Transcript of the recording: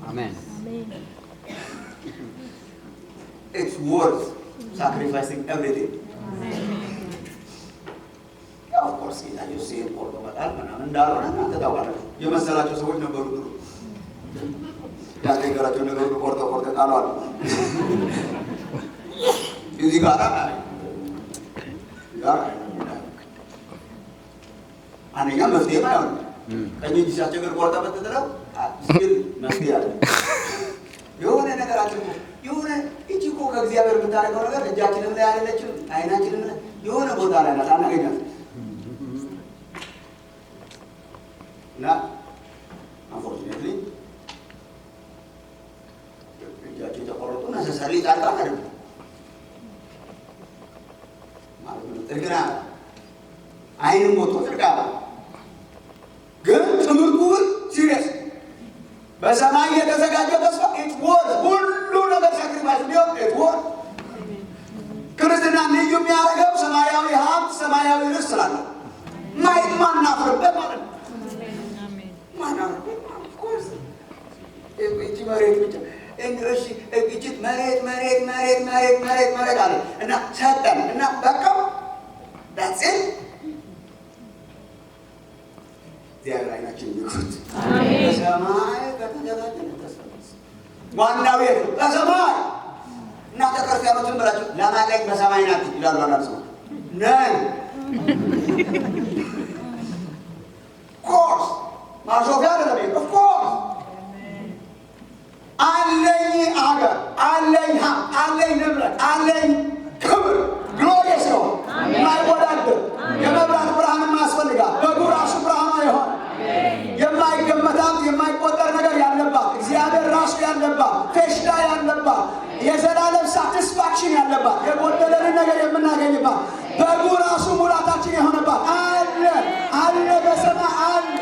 Amen. It's worth sacrificing everything. Of course, ጌታ ኢየሱስ ይሄን ቆርጦ መጣል ምናምን እንዳልሆነ እናንተ ታውቃላችሁ። የመሰላቸው ሰዎች ነበሩ ድሮ። ያንገራቸው ነገር ቆርጦ ጣሏል። እዚህ ጋር አንደኛ መፍትሄ አይሆንም። ቀኝ እጅ ሲያስቸግር ቆርጠ በትጥለው ስል መፍትሄ አለ። የሆነ ነገራችን የሆነ እቺ እኮ ከእግዚአብሔር የምታደርገው ነገር እጃችንም ላይ ያለችው አይናችንም ላይ የሆነ ቦታ ላይ ናት፣ አናገኛት እና አንፎርቹኔትሊ እጃቸው የተቆረጡ ነሰሰሪ ጣልቃ አይደለም ማለት ነው። ጥርግና አይንም ሞቶ ጥርቃ ግን ትምህርቱ ግን ሲሪየስ በሰማይ የተዘጋጀ ተስፋ ኢትወር ሁሉ ነገር ሳክሪፋይስ ቢሆን ኢትወር ክርስትና ልዩ የሚያደርገው ሰማያዊ ሀብት ሰማያዊ ርስት ስላለው ማናፍርበት ማለት ነው። ማናፍርበት ኦፍኮርስ እቺ መሬት ብቻ እንግዲህ እቺ መሬት አለ እና ሰጠን እና በቃ that's it እግዚአብሔር አይናችን ይክፈት። በሰማይ ከተዘጋጀ ተስፋ ዋናው የት ነው? በሰማይ እና ተከርካሪዎችን ብላችሁ ለማለቅ በሰማይ ናት ይላሉ አንዳንድ ሰዎች ነን ኮርስ ማሾፊያ አይደለም። ኦፍ ኮርስ አለኝ አገር አለኝ ሀብት አለኝ ንብረት አለኝ ክብር ግሎሪየስ ነው የማይወዳደር የመብራት ብርሃን ማስፈልጋል በጉ ራሱ ብርሃኗ የሆነ የማይገመታት የማይቆጠር ነገር ያለባት እግዚአብሔር ራሱ ያለባት ፌሽታ ያለባት የዘላለም ሳቲስፋክሽን ያለባት የጎደለንን ነገር የምናገኝባት በጉ ራሱ ሙላታችን የሆነባት አለ በሰማይ አለ